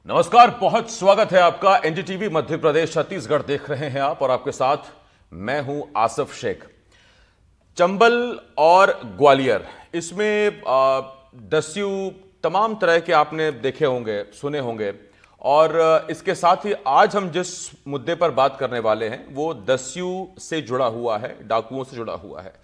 नमस्कार, बहुत स्वागत है आपका। एनडीटीवी मध्य प्रदेश छत्तीसगढ़ देख रहे हैं आप और आपके साथ मैं हूं आसिफ शेख। चंबल और ग्वालियर, इसमें दस्यु तमाम तरह के आपने देखे होंगे, सुने होंगे। और इसके साथ ही आज हम जिस मुद्दे पर बात करने वाले हैं वो दस्यु से जुड़ा हुआ है, डाकुओं से जुड़ा हुआ है।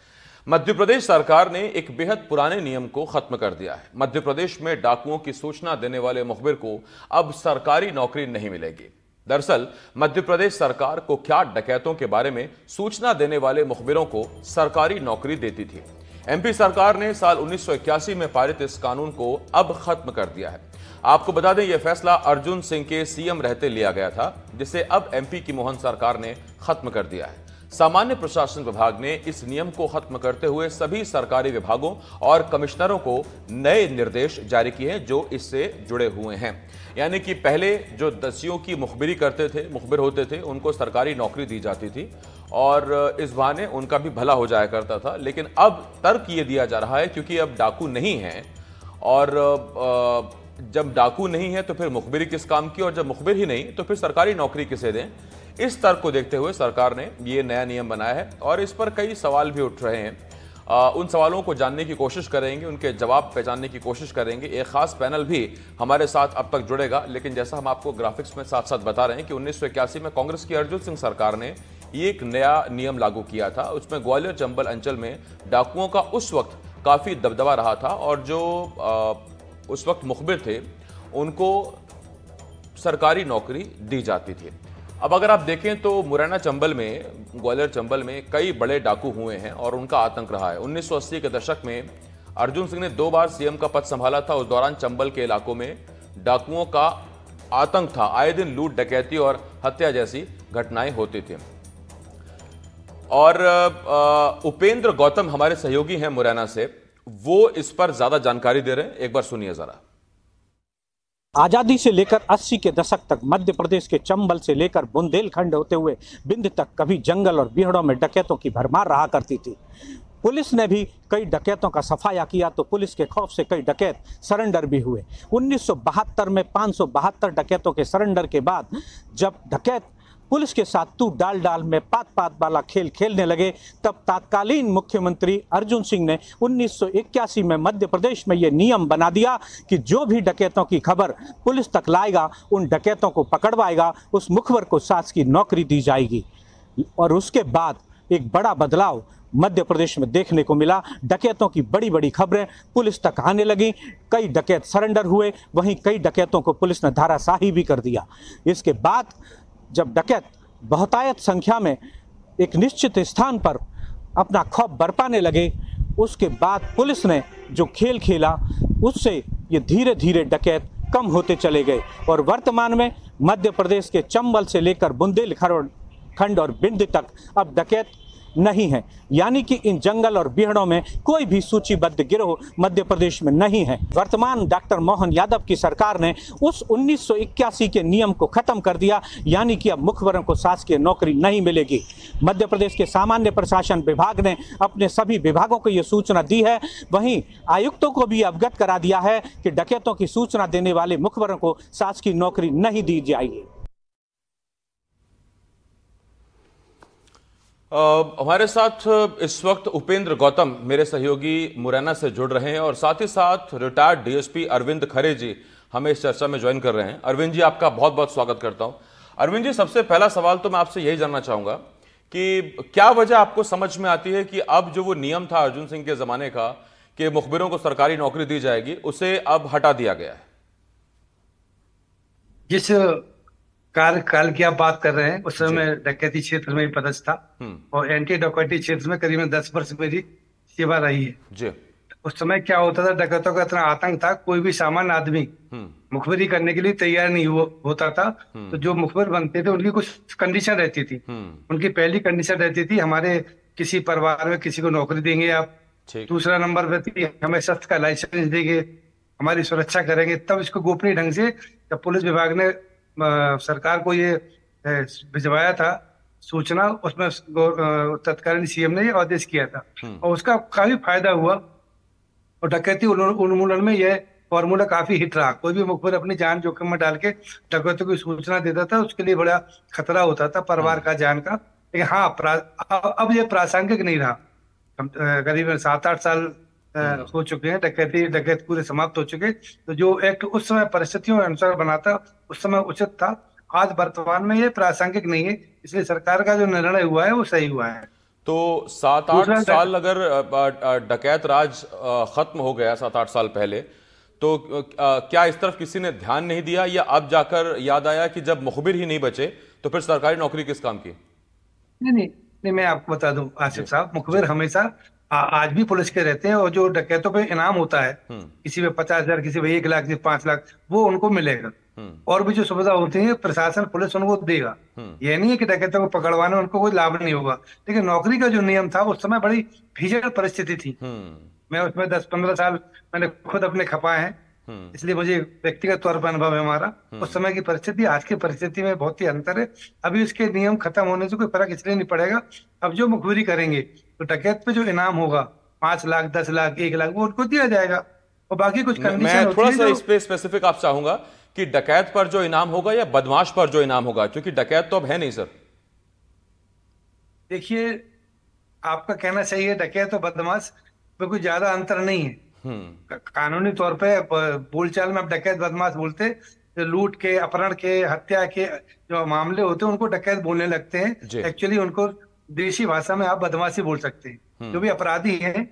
मध्य प्रदेश सरकार ने एक बेहद पुराने नियम को खत्म कर दिया है। मध्य प्रदेश में डाकुओं की सूचना देने वाले मुखबिर को अब सरकारी नौकरी नहीं मिलेगी। दरअसल मध्य प्रदेश सरकार कुख्यात डकैतों के बारे में सूचना देने वाले मुखबिरों को सरकारी नौकरी देती थी। एमपी सरकार ने साल 1981 में पारित इस कानून को अब खत्म कर दिया है। आपको बता दें, यह फैसला अर्जुन सिंह के सीएम रहते लिया गया था, जिसे अब एमपी की मोहन सरकार ने खत्म कर दिया है। सामान्य प्रशासन विभाग ने इस नियम को खत्म करते हुए सभी सरकारी विभागों और कमिश्नरों को नए निर्देश जारी किए हैं जो इससे जुड़े हुए हैं। यानी कि पहले जो दस्युओं की मुखबिरी करते थे, मुखबिर होते थे, उनको सरकारी नौकरी दी जाती थी और इस बहाने उनका भी भला हो जाया करता था। लेकिन अब तर्क ये दिया जा रहा है क्योंकि अब डाकू नहीं है, और जब डाकू नहीं है तो फिर मुखबिरी किस काम की, और जब मुखबिर ही नहीं तो फिर सरकारी नौकरी किसे दें। इस तर्क को देखते हुए सरकार ने ये नया नियम बनाया है और इस पर कई सवाल भी उठ रहे हैं। उन सवालों को जानने की कोशिश करेंगे, उनके जवाब पहचानने की कोशिश करेंगे। एक खास पैनल भी हमारे साथ अब तक जुड़ेगा। लेकिन जैसा हम आपको ग्राफिक्स में साथ साथ बता रहे हैं कि 1981 में कांग्रेस की अर्जुन सिंह सरकार ने ये एक नया नियम लागू किया था। उसमें ग्वालियर चंबल अंचल में डाकुओं का उस वक्त काफी दबदबा रहा था और जो उस वक्त मुखबिर थे उनको सरकारी नौकरी दी जाती थी। अब अगर आप देखें तो मुरैना चंबल में, ग्वालियर चंबल में कई बड़े डाकू हुए हैं और उनका आतंक रहा है। 1980 के दशक में अर्जुन सिंह ने 2 बार सीएम का पद संभाला था। उस दौरान चंबल के इलाकों में डाकुओं का आतंक था। आए दिन लूट, डकैती और हत्या जैसी घटनाएं होती थी। और उपेंद्र गौतम हमारे सहयोगी हैं मुरैना से, वो इस पर ज्यादा जानकारी दे रहे हैं। एक बार सुनिए जरा। आज़ादी से लेकर 80 के दशक तक मध्य प्रदेश के चंबल से लेकर बुंदेलखंड होते हुए बिंद तक कभी जंगल और बिहड़ों में डकैतों की भरमार रहा करती थी। पुलिस ने भी कई डकैतों का सफाया किया तो पुलिस के खौफ से कई डकैत सरेंडर भी हुए। 1972 में 572 डकैतों के सरेंडर के बाद जब डकैत पुलिस के साथ तू डाल डाल में पात पात वाला खेल खेलने लगे, तब तत्कालीन मुख्यमंत्री अर्जुन सिंह ने 1981 में मध्य प्रदेश में ये नियम बना दिया कि जो भी डकैतों की खबर पुलिस तक लाएगा, उन डकैतों को पकड़वाएगा, उस मुखबिर को शासकीय नौकरी दी जाएगी। और उसके बाद एक बड़ा बदलाव मध्य प्रदेश में देखने को मिला। डकैतों की बड़ी बड़ी खबरें पुलिस तक आने लगी। कई डकैत सरेंडर हुए, वहीं कई डकैतों को पुलिस ने धाराशाही भी कर दिया। इसके बाद जब डकैत बहुतायत संख्या में एक निश्चित स्थान पर अपना खौफ बरपाने लगे, उसके बाद पुलिस ने जो खेल खेला उससे ये धीरे धीरे डकैत कम होते चले गए और वर्तमान में मध्य प्रदेश के चंबल से लेकर बुंदेलखंड और बिंद तक अब डकैत नहीं है। यानी कि इन जंगल और बिहड़ों में कोई भी सूचीबद्ध गिरोह मध्य प्रदेश में नहीं है। वर्तमान डॉक्टर मोहन यादव की सरकार ने उस 1981 के नियम को खत्म कर दिया, यानी कि अब मुखबिरों को शासकीय नौकरी नहीं मिलेगी। मध्य प्रदेश के सामान्य प्रशासन विभाग ने अपने सभी विभागों को यह सूचना दी है। वहीं आयुक्तों को भी अवगत करा दिया है कि डकैतों की सूचना देने वाले मुखबिरों को शासकीय नौकरी नहीं दी जाएगी। हमारे साथ इस वक्त उपेंद्र गौतम मेरे सहयोगी मुरैना से जुड़ रहे हैं और साथ ही साथ रिटायर्ड डीएसपी अरविंद खरे जी हमें इस चर्चा में ज्वाइन कर रहे हैं। अरविंद जी, आपका बहुत बहुत स्वागत करता हूं। अरविंद जी, सबसे पहला सवाल तो मैं आपसे यही जानना चाहूंगा कि क्या वजह आपको समझ में आती है कि अब जो वो नियम था अर्जुन सिंह के जमाने का कि मुखबिरों को सरकारी नौकरी दी जाएगी, उसे अब हटा दिया गया है? जिस कार्यकाल की आप बात कर रहे हैं उस समय डकैती क्षेत्र में पदस्थ था और एंटी डकैती क्षेत्र में करीबन 10 वर्ष मेरी सेवा रही है जी। उस समय क्या होता था, डकैतों का इतना आतंक था, कोई भी सामान्य आदमी मुखबिरी करने के लिए तैयार नहीं होता था। तो जो मुखबिर बनते थे उनकी कुछ कंडीशन रहती थी। उनकी पहली कंडीशन रहती थी, हमारे किसी परिवार में किसी को नौकरी देंगे आप। दूसरा नंबर पे थी, हमें शस्त्र का लाइसेंस देंगे, हमारी सुरक्षा करेंगे। तब इसको गोपनीय ढंग से जब पुलिस विभाग ने सरकार को ये भिजवाया था सूचना, उसमें तत्कालीन सीएम ने ये आदेश किया था और उसका काफी फायदा हुआ और डकैती उन्मूलन में यह फॉर्मूला काफी हिट रहा। कोई भी मुखबिर अपनी जान जोखिम में डाल के डकैतों की सूचना देता था, उसके लिए बड़ा खतरा होता था परिवार का, जान का। लेकिन हाँ, अब ये प्रासंगिक नहीं रहा। करीबन 7-8 साल हो चुके हैं, डकैत पूरे समाप्त हो चुके। तो जो एक्ट उस समय परिस्थितियों के अनुसार बना था, उस समय उचित था। आज वर्तमान में ये प्रासंगिक नहीं है, इसलिए सरकार का जो निर्णय हुआ है वो सही हुआ है। तो 7-8 दूसरा साल अगर डकैत राज खत्म हो गया 7-8 साल पहले, तो क्या इस तरफ किसी ने ध्यान नहीं दिया, या अब जाकर याद आया कि जब मुखबिर ही नहीं बचे तो फिर सरकारी नौकरी किस काम की? नहीं नहीं नहीं, मैं आपको बता दूं आसिफ साहब, मुखबिर हमेशा आज भी पुलिस के रहते हैं। और जो डकैतों पे इनाम होता है, किसी पे 50,000, किसी पे 1 लाख, किसी 5 लाख, वो उनको मिलेगा। और भी जो सुविधा होती है प्रशासन, पुलिस उनको देगा। ये नहीं है कि डकैतों को पकड़वाने में उनको कोई लाभ नहीं होगा। लेकिन नौकरी का जो नियम था उस समय बड़ी भीषण परिस्थिति थी। मैं उसमें 10-15 साल मैंने खुद अपने खपाए हैं, इसलिए मुझे व्यक्तिगत तौर पर अनुभव है हमारा। उस समय की परिस्थिति आज की परिस्थिति में बहुत ही अंतर है। अभी उसके नियम खत्म होने से कोई फर्क इसलिए नहीं पड़ेगा। अब जो मुखबिरी करेंगे तो डकैत पे जो इनाम होगा 5 लाख, 10 लाख, 1 लाख, वो उनको दिया जाएगा। और बाकी कुछ कंडीशन मैं होती थोड़ा है सा जो... इस पे स्पेसिफिक आप चाहूंगा कि डकैत पर जो इनाम होगा या बदमाश पर जो इनाम होगा, क्योंकि डकैत तो अब है नहीं सर। देखिए, आपका कहना सही है, डकैत और बदमाश में कोई ज्यादा अंतर नहीं है। कानूनी तौर पे बोलचाल में आप डकैत बदमाश बोलते, जो लूट के, अपहरण के, हत्या के जो मामले होते हैं उनको डकैत बोलने लगते हैं। एक्चुअली उनको देशी भाषा में आप बदमाशी बोल सकते हैं। जो भी अपराधी हैं,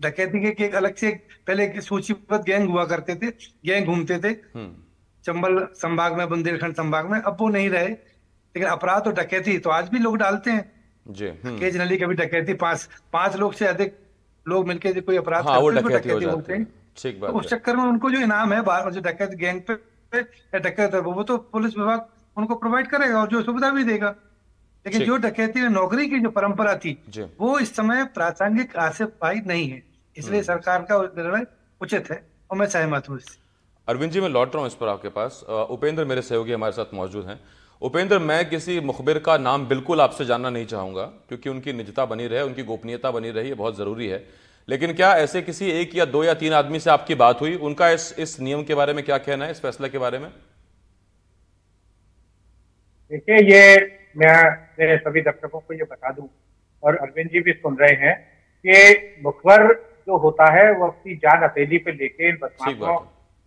डकैती के एक अलग से पहले एक सूचीबद्ध गैंग हुआ करते थे, गैंग घूमते थे चंबल संभाग में, बुंदेलखंड संभाग में। अब वो नहीं रहे। लेकिन अपराध और डकैती तो आज भी लोग डालते हैं ओकेजनली। कभी डकैती 5 लोग से अधिक लोग मिलकर कोई अपराध करते हैं, डकैती बोलते हैं। तो उस चक्कर में उनको जो इनाम है जो डकैत गैंग पे या डकैत है, वो तो पुलिस विभाग उनको प्रोवाइड करेगा और जो सुविधा भी देगा। लेकिन जो डकैती में नौकरी की जो परंपरा थी वो इस समय प्रासंगिक आसिफ भाई नहीं है। इसलिए सरकार का निर्णय उचित है और मैं सहमत हूँ इससे। अरविंद जी, मैं लौट रहा हूँ इस पर आपके पास। उपेंद्र मेरे सहयोगी हमारे साथ मौजूद हैं। उपेंद्र, मैं किसी मुखबिर का नाम बिल्कुल आपसे जानना नहीं चाहूंगा, क्योंकि उनकी निजता बनी रहे, उनकी गोपनीयता बनी रही, ये बहुत जरूरी है। लेकिन क्या ऐसे किसी 1 या 2 या 3 आदमी से आपकी बात हुई? उनका इस नियम के बारे में क्या कहना है, इस फैसले के बारे में? देखिए, ये मैं सभी दर्शकों को ये बता दूं, और अरविंद जी भी सुन रहे हैं, कि मुखबिर जो होता है वो अपनी जान हथेली पे लेके इन बदमाशों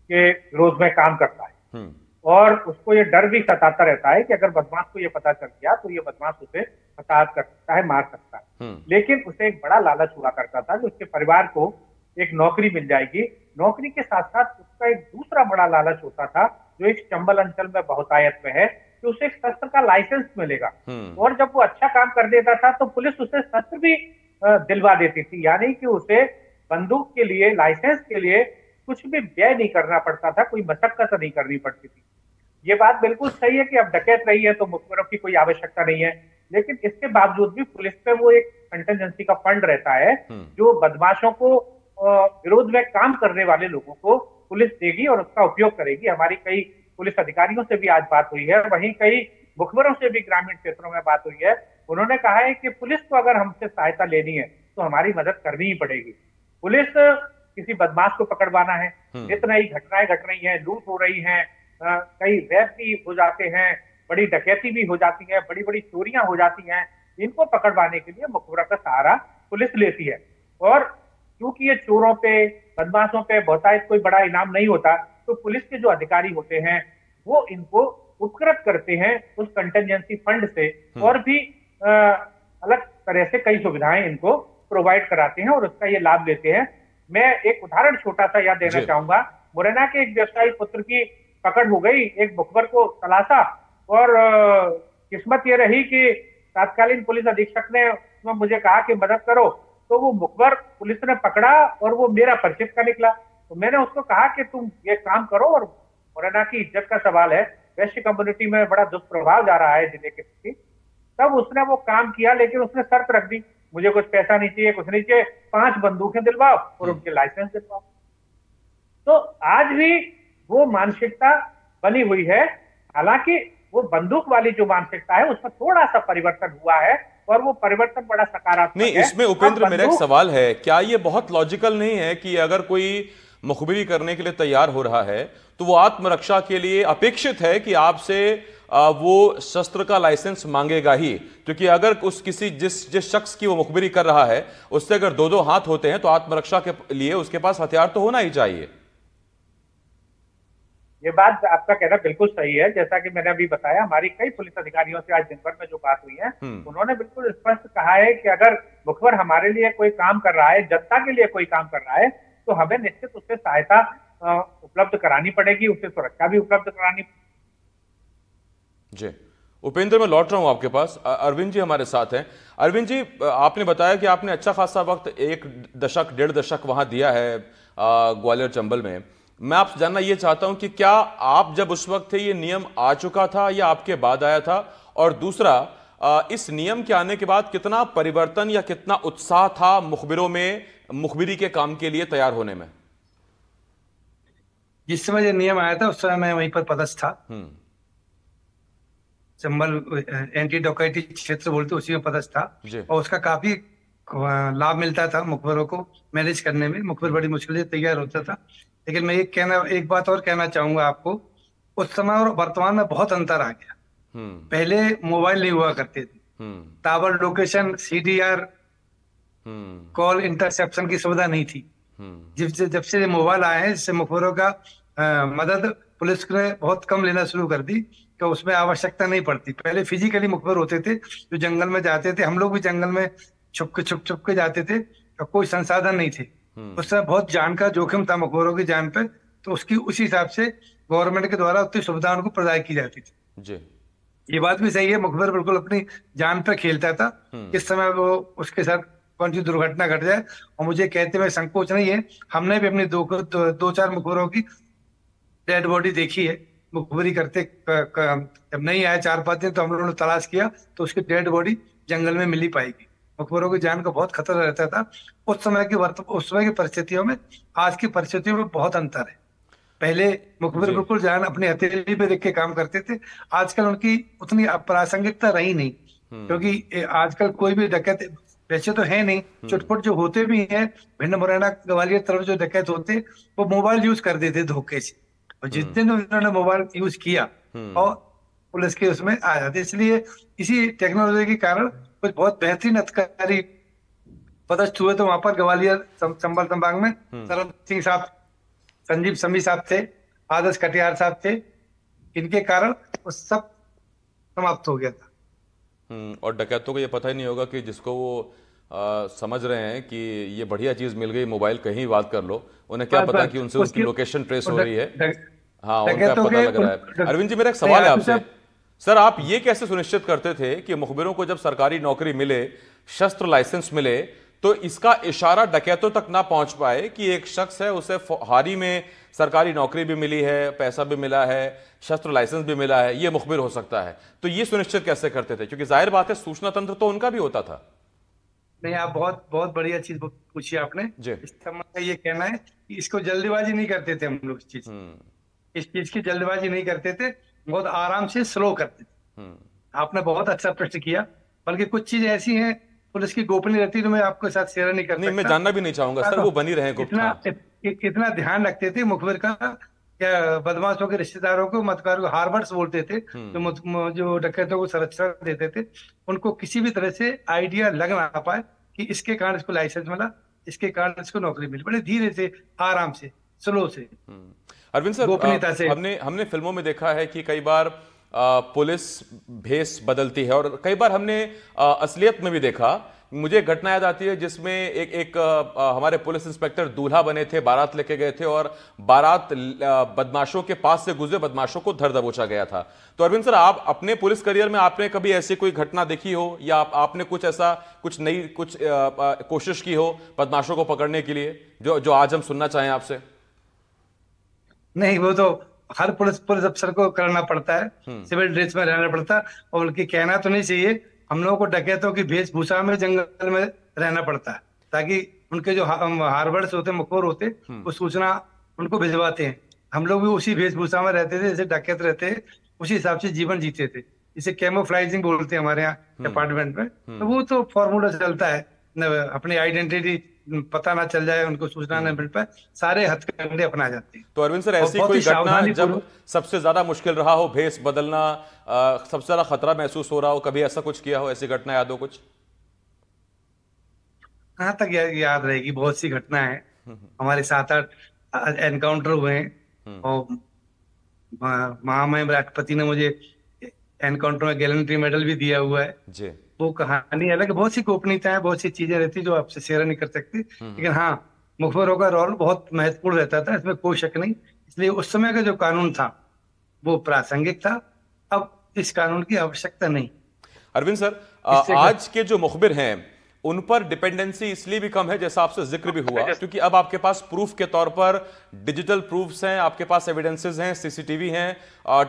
के विरोध में काम करता है। और उसको ये डर भी सताता रहता है कि अगर बदमाश को ये पता चल गया तो ये बदमाश उसे हताहत कर सकता है, मार सकता है। लेकिन उसे एक बड़ा लालच हुआ करता था कि उसके परिवार को एक नौकरी मिल जाएगी। नौकरी के साथ साथ उसका एक दूसरा बड़ा लालच होता था, जो इस चंबल अंचल में बहुतायत में है, कि उसे एक शस्त्र का लाइसेंस मिलेगा। और जब वो अच्छा काम कर देता था तो पुलिस उसे शस्त्र भी दिलवा देती थी। यानी कि उसे बंदूक के लिए, लाइसेंस के लिए कुछ भी व्यय नहीं करना पड़ता था, कोई मशक्कत नहीं करनी पड़ती थी। ये बात बिल्कुल सही है कि अब डकैत रही है तो मुखबिरों की कोई आवश्यकता नहीं है। लेकिन इसके बावजूद भी पुलिस पे वो एक कंटिजेंसी का फंड रहता है, जो बदमाशों को, विरोध में काम करने वाले लोगों को पुलिस देगी और उसका उपयोग करेगी। हमारी कई पुलिस अधिकारियों से भी आज बात हुई है, वहीं कई मुखबिरों से भी ग्रामीण क्षेत्रों में बात हुई है। उन्होंने कहा है कि पुलिस को अगर हमसे सहायता लेनी है तो हमारी मदद करनी ही पड़ेगी। पुलिस किसी बदमाश को पकड़वाना है, इतना ही घटनाएं घट रही हैं, लूट हो रही हैं, कई रेप भी हो जाते हैं, बड़ी डकैती भी हो जाती है, बड़ी बड़ी चोरियां हो जाती हैं। इनको पकड़वाने के लिए मुखबिरों का सहारा पुलिस लेती है। और क्योंकि ये चोरों पे, बदमाशों पे बहुतायत कोई बड़ा इनाम नहीं होता, तो पुलिस के जो अधिकारी होते हैं वो इनको उपकृत करते हैं उस कंटिजेंसी फंड से, और भी अलग तरह से कई सुविधाएं इनको प्रोवाइड कराते हैं और उसका ये लाभ लेते हैं। मैं एक उदाहरण छोटा सा याद देना चाहूंगा। मुरैना के एक व्यवसायी पुत्र की पकड़ हो गई, एक मुखबिर को तलाशा, और किस्मत ये रही कि तत्कालीन पुलिस अधीक्षक ने मुझे कहा कि मदद करो, तो वो मुखबिर पुलिस ने पकड़ा और वो मेरा परिचित का निकला। तो मैंने उसको कहा कि तुम ये काम करो, और मुरैना की इज्जत का सवाल है, वैश्य कम्युनिटी में बड़ा दुष्प्रभाव जा रहा है जिले के प्रति। तब उसने वो काम किया, लेकिन उसने शर्त रख दी, मुझे कुछ पैसा नहीं चाहिए, कुछ नहीं चाहिए, 5 बंदूकें दिलवाओ और उनके लाइसेंस दिलवाओ। तो आज भी वो मानसिकता बनी हुई है। हालांकि वो बंदूक वाली जो मानसिकता है उसमें थोड़ा सा परिवर्तन हुआ है, और वो परिवर्तन बड़ा सकारात्मक नहीं। इसमें उपेंद्र, मेरा एक सवाल है, क्या ये बहुत लॉजिकल नहीं है कि अगर कोई मुखबिरी करने के लिए तैयार हो रहा है तो वो आत्मरक्षा के लिए अपेक्षित है कि आपसे वो शस्त्र का लाइसेंस मांगेगा ही, क्योंकि अगर उस किसी जिस शख्स की वो मुखबिरी कर रहा है उससे अगर दो दो हाथ होते हैं तो आत्मरक्षा के लिए उसके पास हथियार तो होना ही चाहिए। ये बात आपका कहना बिल्कुल सही है। जैसा कि मैंने अभी बताया, हमारी कई पुलिस अधिकारियों से आज दिन भर में जो बात हुई है, उन्होंने बिल्कुल स्पष्ट कहा है कि अगर मुखबिर हमारे लिए कोई काम कर रहा है, जनता के लिए कोई काम कर रहा है, तो हमें निश्चित उससे सहायता उपलब्ध करानी पड़ेगी, उसे सुरक्षा भी उपलब्ध करानी। जी उपेंद्र, मैं लौट रहा हूं आपके पास। अरविंद जी हमारे साथ हैं। अरविंद जी, आपने बताया कि आपने अच्छा खासा वक्त, 1 दशक 1.5 दशक वहां दिया है ग्वालियर चंबल में। मैं आपसे जानना यह चाहता हूं कि क्या आप जब उस वक्त थे ये नियम आ चुका था या आपके बाद आया था, और दूसरा इस नियम के आने के बाद कितना परिवर्तन या कितना उत्साह था मुखबिरों में मुखबिरी के काम के लिए तैयार होने में? जिस समय ये नियम आया था उस समय मैं वहीं पर पदस्थ था। चंबल एंटी डकैती क्षेत्र बोलते उसी में पदस्थ था, और उसका काफी लाभ मिलता था मुखबिरों को मैनेज करने में। मुखबिर बड़ी मुश्किल से तैयार होता था। लेकिन मैं एक बात और कहना चाहूंगा आपको, उस समय और वर्तमान में बहुत अंतर आ गया। पहले मोबाइल नहीं हुआ करते थे, tower location, CDR, call interception की सुविधा नहीं थी। जब से मोबाइल आए हैं, इससे मुखबिरों का मदद पुलिस ने बहुत कम लेना शुरू कर दी, तो उसमें आवश्यकता नहीं पड़ती। पहले फिजिकली मुखबिर होते थे, जो जंगल में जाते थे, हम लोग भी जंगल में छुप के जाते थे, और कोई संसाधन नहीं थे। उस समय बहुत जान का जोखिम था मुखबिरों की जान पे, तो उसकी उसी हिसाब से गवर्नमेंट के द्वारा उतनी सुविधा उनको प्रदान की जाती थी। जी ये बात भी सही है, मुखबिर बिल्कुल अपनी जान पर खेलता था। किस समय वो उसके साथ कौन सी दुर्घटना घट जाए, और मुझे कहते हुए संकोच नहीं है, हमने भी अपनी दो चार मुखबिरों की डेड बॉडी देखी है। मुखबिरी करते जब नहीं आए 4-5 दिन, तो हम लोगों ने तलाश किया, तो उसकी डेड बॉडी जंगल में मिली पाएगी। मुखबिरों की जान का बहुत खतरा रहता था उस समय की परिस्थितियों में। आज की परिस्थितियों में बहुत अंतर है। पहले मुखबिर बिल्कुल जान अपनी हथेली पे देख के काम करते थे, आजकल उनकी उतनी प्रासंगिकता रही नहीं, क्योंकि आजकल कोई भी डकैत वैसे तो है नहीं, चुटपुट जो होते भी हैं, भिंड मुरैना ग्वालियर तरफ जो डकैत होते, वो मोबाइल यूज कर देते धोखे से, और जिस दिन उन्होंने मोबाइल यूज किया और पुलिस के उसमें आ जाते। इसलिए इसी टेक्नोलॉजी के कारण कुछ बहुत बेहतरीन अधिकारी पदस्थ हुए। तो वहां पर ग्वालियर चंबल संभाग में सरन सिंह साहब, संजीव समी साहब थे, आदर्श कटियार साहब थे, इनके कारण वो सब समाप्त हो गया था। और डकैतों को ये पता ही नहीं होगा कि जिसको वो समझ रहे हैं कि ये बढ़िया चीज मिल गई, मोबाइल कहीं बात कर लो, उन्हें क्या पता कि उनसे उसकी लोकेशन ट्रेस हो रही है। हाँ, उनका पता लग रहा है। अरविंद जी, मेरा एक सवाल है आपसे। सर, आप ये कैसे सुनिश्चित करते थे कि मुखबिरों को जब सरकारी नौकरी मिले, शस्त्र लाइसेंस मिले, तो इसका इशारा डकैतों तक ना पहुंच पाए कि एक शख्स है, उसे हारी में सरकारी नौकरी भी मिली है, पैसा भी मिला है, शस्त्र लाइसेंस भी मिला है, ये मुखबिर हो सकता है? तो ये सुनिश्चित कैसे करते थे? क्योंकि जाहिर बात है सूचना तंत्र तो उनका भी होता था। नहीं, आप बहुत बहुत बढ़िया चीज पूछी आपने। इस समय ये कहना है कि इसको जल्दीबाजी नहीं करते थे हम लोग। इस चीज की जल्दबाजी नहीं करते थे, बहुत आराम से स्लो करते थे। आपने बहुत अच्छा प्रश्न किया। बल्कि कुछ चीजें ऐसी हैं पुलिस की गोपनीय रहती, तो मैं आपके साथ शेयर नहीं कर सकता। मैं जानना भी नहीं चाहूंगा सर, वो बनी रहे गुप्त। इतना ध्यान रखते थे मुखबिर का, क्या बदमाशों के रिश्तेदारों को, मतकारों को हार्बर्स बोलते थे, जो डकैतों को संरक्षण देते थे, उनको किसी भी तरह से आइडिया लग ना पाए कि इसके कारण इसको लाइसेंस मिला, इसके कारण इसको नौकरी मिली। बड़े धीरे से, आराम से, स्लो से। अरविंद सर, हमने फिल्मों में देखा है कि कई बार पुलिस भेष बदलती है, और कई बार हमने असलियत में भी देखा। मुझे एक घटना याद आती है जिसमें एक हमारे पुलिस इंस्पेक्टर दूल्हा बने थे, बारात लेके गए थे, और बारात बदमाशों के पास से गुजरे, बदमाशों को धर दबोचा गया था। तो अरविंद सर, आप अपने पुलिस करियर में आपने कभी ऐसी कोई घटना देखी हो, या आपने कुछ नई कोशिश की हो बदमाशों को पकड़ने के लिए, जो आज हम सुनना चाहें आपसे? नहीं, वो तो हर पुलिस अफसर को करना पड़ता है, सिविल ड्रेस में रहना पड़ता है। और उनकी कहना तो नहीं चाहिए, हम लोगों को डकैतों की वेशभूषा में जंगल में रहना पड़ता है, ताकि उनके जो हार्बर्स होते, मुखबिर होते, वो सूचना उनको भिजवाते हैं। हम लोग भी उसी वेशभूषा में रहते थे जैसे डकैत रहते हैं, उसी हिसाब से जीवन जीते थे। इसे कैमोफ्लाइजिंग बोलते हैं हमारे यहाँ डिपार्टमेंट में। तो वो तो फॉर्मूला चलता है, अपनी आइडेंटिटी पता ना चल जाए, उनको सूचना न मिल पाए, सारे हथकंडे अपना जाते हैं। तो अरविंद सर, ऐसी कोई घटना जब सबसे ज्यादा मुश्किल रहा हो, भेस बदलना, सबसे ज्यादा खतरा महसूस हो रहा हो, कभी ऐसा कुछ किया हो, ऐसी घटना याद हो कुछ? कहाँ तक याद रहेगी, बहुत सी घटना है। हमारे 7-8 एनकाउंटर हुए हैं और महामहिम राष्ट्रपति ने मुझे एनकाउंटर में गैलेंट्री मेडल भी दिया हुआ है जी। वो कहानी अलग, बहुत सी गोपनीयता है, बहुत सी चीजें रहती जो आपसे शेयर नहीं कर सकती, लेकिन हाँ, मुखबिरों का रोल बहुत महत्वपूर्ण रहता था, इसमें कोई शक नहीं। इसलिए उस समय का जो कानून था वो प्रासंगिक था, अब इस कानून की आवश्यकता नहीं। अरविंद सर, आज के जो मुखबिर हैं उन पर डिपेंडेंसी इसलिए भी कम है, जैसा आपसे जिक्र भी हुआ, क्योंकि अब आपके पास प्रूफ के तौर पर डिजिटल प्रूफ्स हैं, आपके पास एविडेंसेस हैं, सीसीटीवी हैं,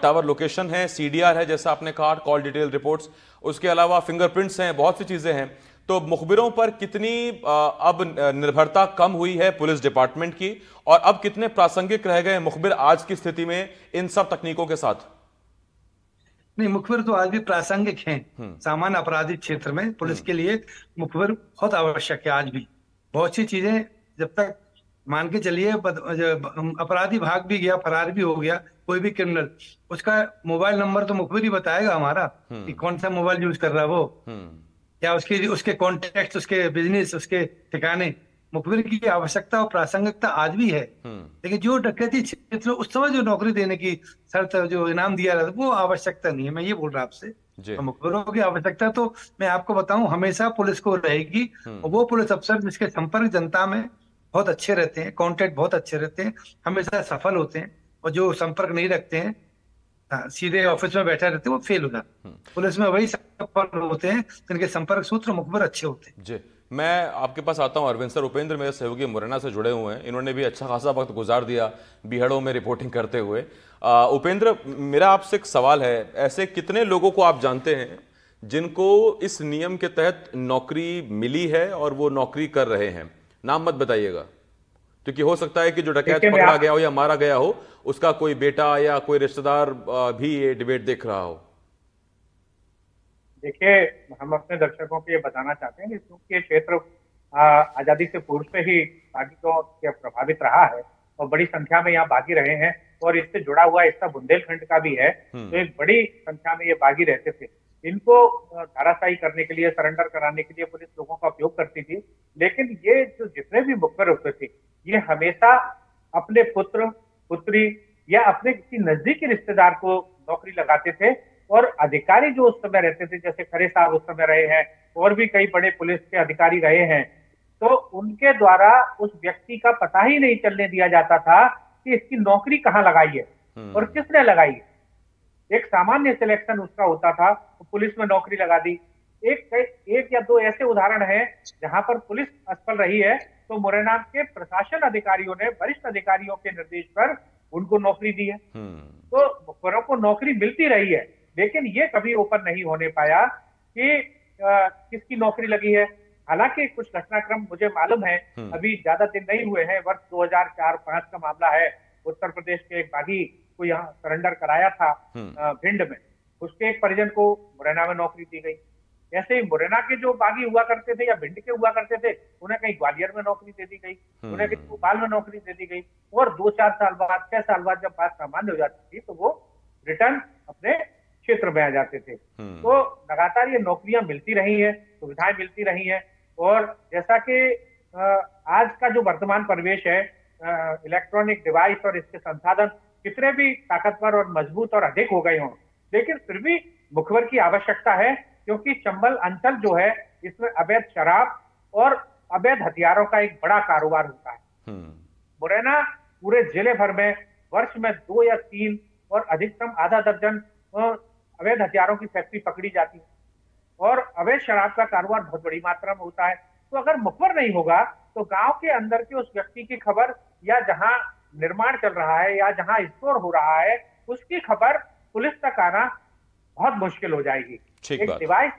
टावर लोकेशन है, सीडीआर है, जैसा आपने कहा, कॉल डिटेल रिपोर्ट्स, उसके अलावा फिंगरप्रिंट्स हैं, बहुत सी चीजें हैं। तो मुखबिरों पर कितनी अब निर्भरता कम हुई है पुलिस डिपार्टमेंट की, और अब कितने प्रासंगिक रह गए मुखबिर आज की स्थिति में इन सब तकनीकों के साथ? नहीं, मुखबिर तो आज भी प्रासंगिक हैं। सामान्य आपराधिक क्षेत्र में पुलिस के लिए मुखबिर बहुत आवश्यक है आज भी। बहुत सी चीजें, जब तक मान के चलिए अपराधी भाग भी गया, फरार भी हो गया, कोई भी क्रिमिनल, उसका मोबाइल नंबर तो मुखबिर ही बताएगा हमारा कि कौन सा मोबाइल यूज कर रहा है वो, या उसके कॉन्टेक्ट, उसके बिजनेस, उसके ठिकाने। मुखबिर की आवश्यकता और प्रासंगिकता आज भी है, लेकिन जो डकैती क्षेत्र उस समय जो नौकरी देने की शर्त, जो इनाम दिया रहा था, वो आवश्यकता नहीं है। मैं ये बोल रहा आपसे, तो मुखबिरों की आवश्यकता तो मैं आपको बताऊं हमेशा पुलिस को रहेगी, और वो पुलिस अफसर जिसके संपर्क जनता में बहुत अच्छे रहते हैं, कॉन्टेक्ट बहुत अच्छे रहते हैं, हमेशा सफल होते हैं। और जो संपर्क नहीं रखते हैं, सीधे ऑफिस में बैठा रहते हैं, वो फेल हो जाते हैं। पुलिस में वही सफल होते हैं जिनके संपर्क सूत्र मुखबिर अच्छे होते हैं। जी, मैं आपके पास आता हूं अरविंद सर। उपेंद्र मेरे सहयोगी मुरैना से जुड़े हुए हैं, इन्होंने भी अच्छा खासा वक्त गुजार दिया बीहड़ों में रिपोर्टिंग करते हुए। उपेंद्र, मेरा आपसे एक सवाल है, ऐसे कितने लोगों को आप जानते हैं जिनको इस नियम के तहत नौकरी मिली है और वो नौकरी कर रहे हैं? नाम मत बताइएगा, क्योंकि हो सकता है कि जो डकैत पकड़ा गया हो या मारा गया हो उसका कोई बेटा या कोई रिश्तेदार भी ये डिबेट देख रहा हो। देखिए, हम अपने दर्शकों को ये बताना चाहते हैं कि क्योंकि ये क्षेत्र आजादी से पूर्व से ही बागियों से प्रभावित रहा है और बड़ी संख्या में यहाँ बागी रहे हैं, और इससे जुड़ा हुआ हिस्सा बुंदेलखंड का भी है, तो एक बड़ी संख्या में ये बागी रहते थे। इनको धाराशाही करने के लिए, सरेंडर कराने के लिए पुलिस लोगों का उपयोग करती थी, लेकिन ये जो जितने भी मुखबिर होते थे, ये हमेशा अपने पुत्र, पुत्री या अपने किसी नजदीकी रिश्तेदार को नौकरी लगाते थे। और अधिकारी जो उस समय रहते थे, जैसे खरे साहब उस समय रहे हैं, और भी कई बड़े पुलिस के अधिकारी रहे हैं, तो उनके द्वारा उस व्यक्ति का पता ही नहीं चलने दिया जाता था कि इसकी नौकरी कहाँ लगाई है और किसने लगाई है। एक सामान्य सिलेक्शन उसका होता था, तो पुलिस में नौकरी लगा दी। एक या दो ऐसे उदाहरण हैं जहां पर पुलिस असफल रही है, तो मुरैना के प्रशासन अधिकारियों ने वरिष्ठ अधिकारियों के निर्देश पर उनको नौकरी दी है। तो मुखबिरों को नौकरी मिलती रही है, लेकिन ये कभी ओपन नहीं होने पाया कि किसकी नौकरी लगी है। हालांकि कुछ घटनाक्रम मुझे मालूम है, अभी ज्यादा दिन नहीं हुए हैं, वर्ष 2004-05 का मामला है। उत्तर प्रदेश के एक बागी को यहाँ सरेंडर कराया था भिंड में, उसके एक परिजन को मुरैना में नौकरी दी गई। ऐसे ही मुरैना के जो बागी हुआ करते थे या भिंड के हुआ करते थे, उन्हें कहीं ग्वालियर में नौकरी दे दी गई, उन्हें कहीं भोपाल में नौकरी दे दी गई, और 2-4 साल बाद, 6 साल बाद जब बात सामान्य हो जाती थी, तो वो रिटर्न अपने क्षेत्र में आ जाते थे। तो लगातार ये नौकरियां मिलती रही हैं, सुविधाएं मिलती रही हैं, और जैसा कि आज का जो वर्तमान परिवेश है, इलेक्ट्रॉनिक डिवाइस और इसके संसाधन कितने भी ताकतवर और मजबूत और अधिक हो गए हों, लेकिन फिर भी मुखबिर की आवश्यकता है, क्योंकि चंबल अंचल जो है, इसमें अवैध शराब और अवैध हथियारों का एक बड़ा कारोबार होता है। मुरैना पूरे जिले भर में वर्ष में 2 या 3 और अधिकतम आधा दर्जन अवैध हथियारों की फैक्ट्री पकड़ी जाती है, और अवैध शराब का कारोबार बहुत बड़ी मात्रा में होता है। तो अगर मुखबिर नहीं होगा, तो गांव के अंदर के उस व्यक्ति की खबर, या जहां निर्माण चल रहा है या जहां स्टोर हो रहा है, उसकी खबर पुलिस तक आना बहुत मुश्किल हो जाएगी। एक डिवाइस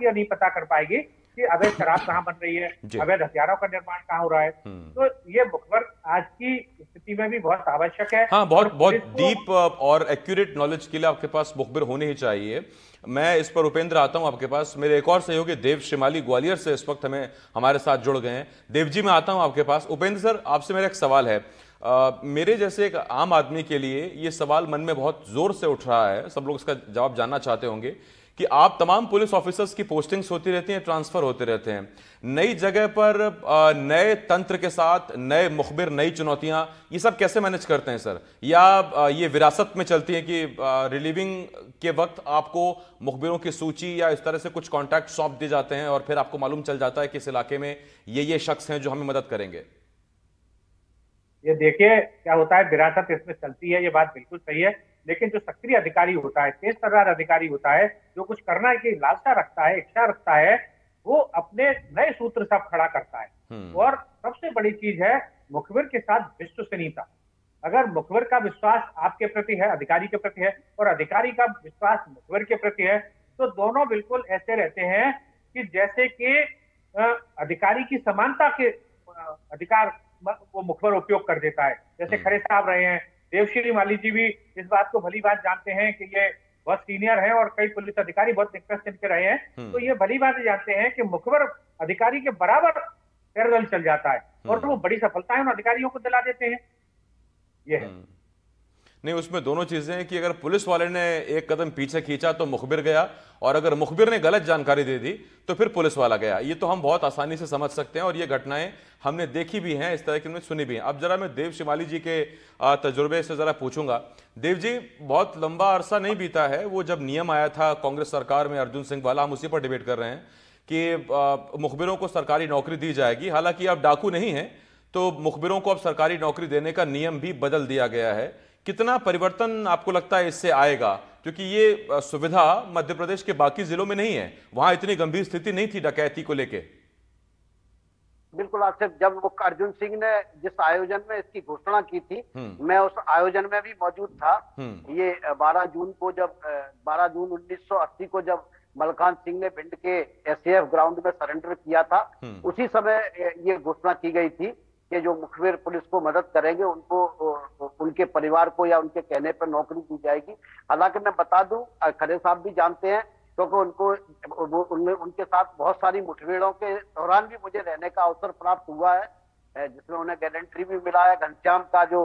ये नहीं पता कर पाएगी कि अवैध शराब कहाँ बन रही है, अवैध हथियारों का निर्माण कहाँ हो रहा है। तो ये मुखबिर आज की स्थिति में भी बहुत आवश्यक है। हाँ, बहुत डीप और एक्यूरेट नॉलेज के लिए आपके पास मुखबिर होने ही चाहिए। मैं इस पर उपेंद्र आता हूं आपके पास। मेरे एक और सहयोगी देव शिमाली ग्वालियर से इस वक्त हमारे साथ जुड़ गए हैं। देव जी, मैं आता हूं आपके पास। उपेंद्र सर, आपसे मेरा एक सवाल है। मेरे जैसे एक आम आदमी के लिए ये सवाल मन में बहुत जोर से उठ रहा है, सब लोग इसका जवाब जानना चाहते होंगे कि आप तमाम पुलिस ऑफिसर्स की पोस्टिंग्स होती रहती हैं, ट्रांसफर होते रहते हैं, नई जगह पर नए तंत्र के साथ नए मुखबिर, नई चुनौतियां, ये सब कैसे मैनेज करते हैं सर? या ये विरासत में चलती है कि रिलीविंग के वक्त आपको मुखबिरों की सूची या इस तरह से कुछ कॉन्टैक्ट सौंप दिए जाते हैं और फिर आपको मालूम चल जाता है कि इस इलाके में ये शख्स हैं जो हमें मदद करेंगे? ये देखिए क्या होता है, विरासत इसमें चलती है, ये बात बिल्कुल सही है। लेकिन जो सक्रिय अधिकारी होता है, तेज तर्रार अधिकारी होता है, जो कुछ करना की लालसा रखता है, इच्छा रखता है, वो अपने नए सूत्र सब खड़ा करता है। और सबसे बड़ी चीज है मुखबिर के साथ विश्वसनीयता। अगर मुखबिर का विश्वास आपके प्रति है, अधिकारी के प्रति है, और अधिकारी का विश्वास मुखबिर के प्रति है, तो दोनों बिल्कुल ऐसे रहते हैं कि जैसे कि अधिकारी की समानता के अधिकार वो मुखबिर उपयोग कर देता है। जैसे खरे साहब रहे हैं, देवश्री माली जी भी इस बात को भली बात जानते हैं कि ये बहुत सीनियर हैं और कई पुलिस अधिकारी बहुत इंटरेस्ट इनके रहे हैं, तो ये भली बात जानते हैं कि मुखबिर अधिकारी के बराबर पैरेलल चल जाता है और वो बड़ी सफलताएं उन अधिकारियों को दिला देते हैं। ये है नहीं, उसमें दोनों चीजें हैं कि अगर पुलिस वाले ने एक कदम पीछे खींचा तो मुखबिर गया, और अगर मुखबिर ने गलत जानकारी दे दी तो फिर पुलिस वाला गया। ये तो हम बहुत आसानी से समझ सकते हैं और ये घटनाएं हमने देखी भी हैं, इस तरह की सुनी भी हैं। अब जरा मैं देव शिमाली जी के तजुर्बे से जरा पूछूंगा। देव जी, बहुत लंबा अरसा नहीं बीता है वो जब नियम आया था कांग्रेस सरकार में, अर्जुन सिंह वाला, हम उसी पर डिबेट कर रहे हैं कि मुखबिरों को सरकारी नौकरी दी जाएगी। हालांकि अब डाकू नहीं है तो मुखबिरों को अब सरकारी नौकरी देने का नियम भी बदल दिया गया है। कितना परिवर्तन आपको लगता है इससे आएगा? क्योंकि ये सुविधा मध्य प्रदेश के बाकी जिलों में नहीं है, वहां इतनी गंभीर स्थिति नहीं थी डकैती को लेके। बिल्कुल आपसे, जब मुख्य अर्जुन सिंह ने जिस आयोजन में इसकी घोषणा की थी, मैं उस आयोजन में भी मौजूद था। ये 12 जून 1980 को जब मलकान सिंह ने भिंड के एसएएफ ग्राउंड में सरेंडर किया था, उसी समय ये घोषणा की गई थी कि जो मुखबिर पुलिस को मदद करेंगे उनको उनके परिवार को या उनके कहने पर नौकरी दी जाएगी। हालांकि मैं बता दूं, खरे साहब भी जानते हैं क्योंकि उनके साथ बहुत सारी मुठभेड़ों के दौरान भी मुझे रहने का अवसर प्राप्त हुआ है, जिसमें उन्हें गारंटी भी मिला है। घनश्याम का जो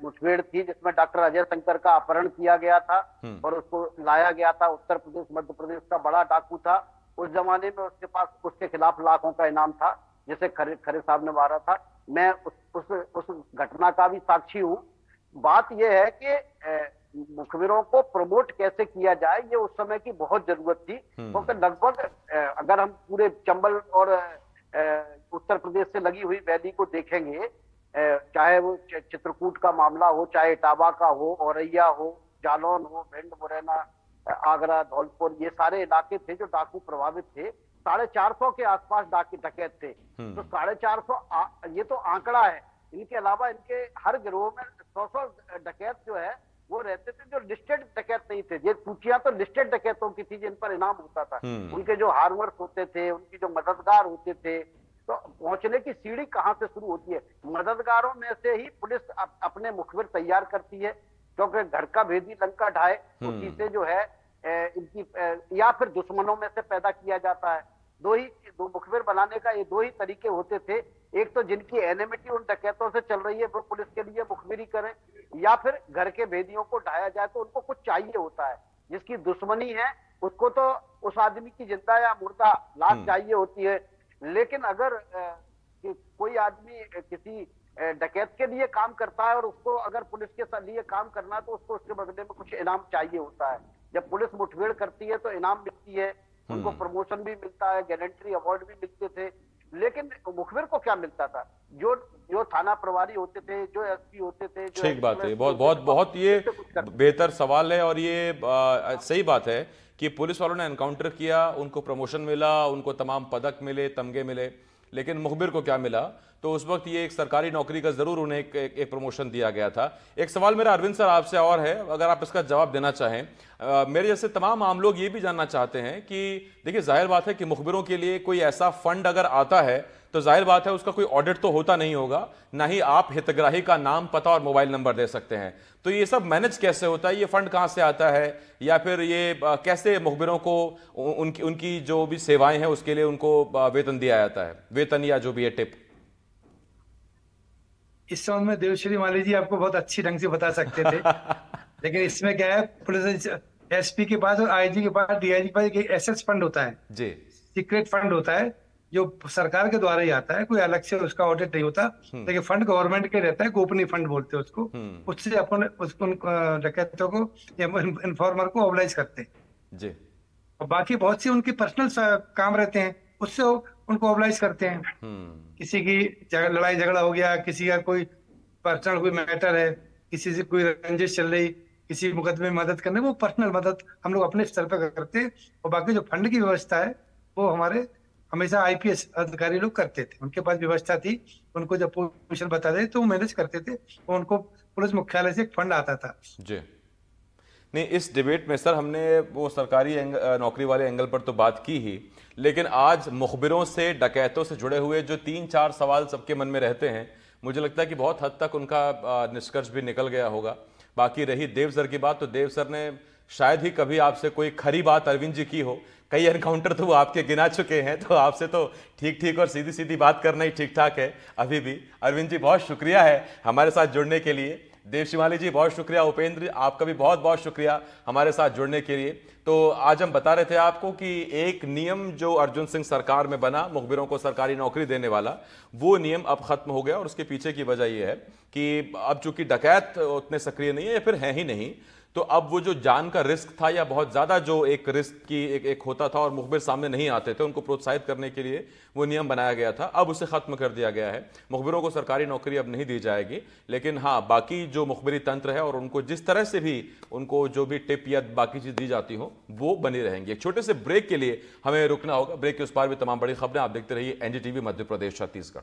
मुठभेड़ थी जिसमें डॉक्टर अजय शंकर का अपहरण किया गया था और उसको लाया गया था, उत्तर प्रदेश मध्य प्रदेश का बड़ा डाकू था उस जमाने में, उसके पास उसके खिलाफ लाखों का इनाम था जिसे खरे साहब ने मारा था। मैं उस घटना का भी साक्षी हूं। बात यह है कि मुखबिरों को प्रमोट कैसे किया जाए, ये उस समय की बहुत जरूरत थी, क्योंकि लगभग अगर हम पूरे चंबल और उत्तर प्रदेश से लगी हुई वैली को देखेंगे, चाहे वो चित्रकूट का मामला हो, चाहे इटावा का हो, औरैया हो, जालौन हो, भिंड, मुरैना, आगरा, धौलपुर, ये सारे इलाके थे जो डाकू प्रभावित थे। 450 के आसपास डकैत थे। तो 450 ये तो आंकड़ा है। इनके अलावा इनके हर गिरोह में 100 डकैत जो है वो रहते थे जो लिस्टेड डकैत नहीं थे। ये सूचियां तो लिस्टेड डकैतों की थी जिन पर इनाम होता था। उनके जो हार्मर्स होते थे, उनकी जो मददगार होते थे, तो पहुंचने की सीढ़ी कहां से शुरू होती है? मददगारों में से ही पुलिस अपने मुखबिर तैयार करती है, क्योंकि घर का भेदी लंका ढाए उसी से जो है इनकी, या फिर दुश्मनों में से पैदा किया जाता है। दो मुखबिर बनाने का ये दो ही तरीके होते थे। एक तो जिनकी एनिमिटी उन डकैतों से चल रही है वो पुलिस के लिए मुखबिरी करें, या फिर घर के भेदियों को ढाया जाए तो उनको कुछ चाहिए होता है। जिसकी दुश्मनी है उसको तो उस आदमी की जिंदा या मुर्दा लाश चाहिए होती है। लेकिन अगर कोई आदमी किसी डकैत के लिए काम करता है और उसको अगर पुलिस के लिए काम करना है तो उसको उसके बदले में कुछ इनाम चाहिए होता है। जब पुलिस मुठभेड़ करती है तो इनाम मिलती है, उनको प्रमोशन भी मिलता है, गैलेंट्री अवार्ड भी मिलते थे। लेकिन मुखबिर को क्या मिलता था? जो थाना प्रभारी होते थे, जो एसपी होते थे, जो ठीक बात है, बहुत ये बेहतर सवाल है और ये सही बात है कि पुलिस वालों ने एनकाउंटर किया, उनको प्रमोशन मिला, उनको तमाम पदक मिले, तमगे मिले, लेकिन मुखबिर को क्या मिला, तो उस वक्त ये एक सरकारी नौकरी का जरूर उन्हें एक प्रमोशन दिया गया था। एक सवाल मेरा अरविंद सर आपसे और है, अगर आप इसका जवाब देना चाहें। मेरे जैसे तमाम आम लोग ये भी जानना चाहते हैं कि देखिए जाहिर बात है कि मुखबिरों के लिए कोई ऐसा फंड अगर आता है तो जाहिर बात है उसका कोई ऑडिट तो होता नहीं होगा, ना ही आप हितग्राही का नाम, पता और मोबाइल नंबर दे सकते हैं। तो ये सब मैनेज कैसे होता है, ये फंड कहां से आता है, या फिर ये कैसे मुखबिरों को उनकी जो भी सेवाएं हैं उसके लिए उनको वेतन दिया जाता है, वेतन या जो भी है टिप? इस संबंध में देवश्री माली जी आपको बहुत अच्छी ढंग से बता सकते थे। लेकिन इसमें क्या है, पुलिस एसपी के पास और आईजी के पास, डीआईजी के पास एक एसएस फंड होता है जी, सीक्रेट फंड होता है जो सरकार के द्वारा ही आता है, कोई अलग से उसका ऑडिट नहीं होता। लेकिन फंड गवर्नमेंट के रहता है, गोपनीय फंड बोलते हैं उसको। उससे अपन उसको डकैतों को या इन्फॉर्मर को ऑब्लाइज करते हैं जी। और बाकी बहुत सी उनकी पर्सनल काम रहते हैं, उससे उनको ऑब्लाइज करते हैं। किसी की लड़ाई झगड़ा हो गया, किसी का कोई पर्सनल कोई मैटर है, किसी से कोई रंजिश चल रही, किसी मुकदमे में मदद करने, वो पर्सनल मदद हम लोग अपने स्तर पर करते हैं। और बाकी जो फंड की व्यवस्था है वो हमारे हमेशा आईपीएस अधिकारी लोग करते थे, उनके पास व्यवस्था थी। उनको जब पोजीशन बता दे तो वो मैनेज करते थे, तो उनको पुलिस मुख्यालय से एक फंड आता था जी। नहीं, इस डिबेट में सर हमने वो सरकारी नौकरी वाले एंगल पर तो बात की ही, लेकिन आज मुखबिरों से, डकैतों से जुड़े हुए जो 3-4 सवाल सबके मन में रहते हैं, मुझे लगता है कि बहुत हद तक उनका निष्कर्ष भी निकल गया होगा। बाकी रही देव सर की बात, तो देव सर ने शायद ही कभी आपसे कोई खरी बात अरविंद जी की हो। कई एनकाउंटर तो वो आपके गिना चुके हैं, तो आपसे तो ठीक ठीक और सीधी सीधी बात करना ही ठीक ठाक है अभी भी। अरविंद जी बहुत शुक्रिया है हमारे साथ जुड़ने के लिए। देवशिमाली जी बहुत शुक्रिया। उपेंद्र आपका भी बहुत बहुत शुक्रिया हमारे साथ जुड़ने के लिए। तो आज हम बता रहे थे आपको कि एक नियम जो अर्जुन सिंह सरकार में बना, मुखबिरों को सरकारी नौकरी देने वाला, वो नियम अब खत्म हो गया। और उसके पीछे की वजह यह है कि अब चूंकि डकैत उतने सक्रिय नहीं है या फिर है ही नहीं, तो अब वो जो जान का रिस्क था या बहुत ज्यादा जो एक रिस्क की एक होता था और मुखबिर सामने नहीं आते थे, उनको प्रोत्साहित करने के लिए वो नियम बनाया गया था। अब उसे खत्म कर दिया गया है। मुखबिरों को सरकारी नौकरी अब नहीं दी जाएगी, लेकिन हाँ बाकी जो मुखबिरी तंत्र है और उनको जिस तरह से भी उनको जो भी टिप या बाकी चीज दी जाती हो वो बनी रहेंगी। एक छोटे से ब्रेक के लिए हमें रुकना होगा। ब्रेक के उस पार भी तमाम बड़ी खबरें आप देखते रहिए एनडीटीवी मध्य प्रदेश छत्तीसगढ़।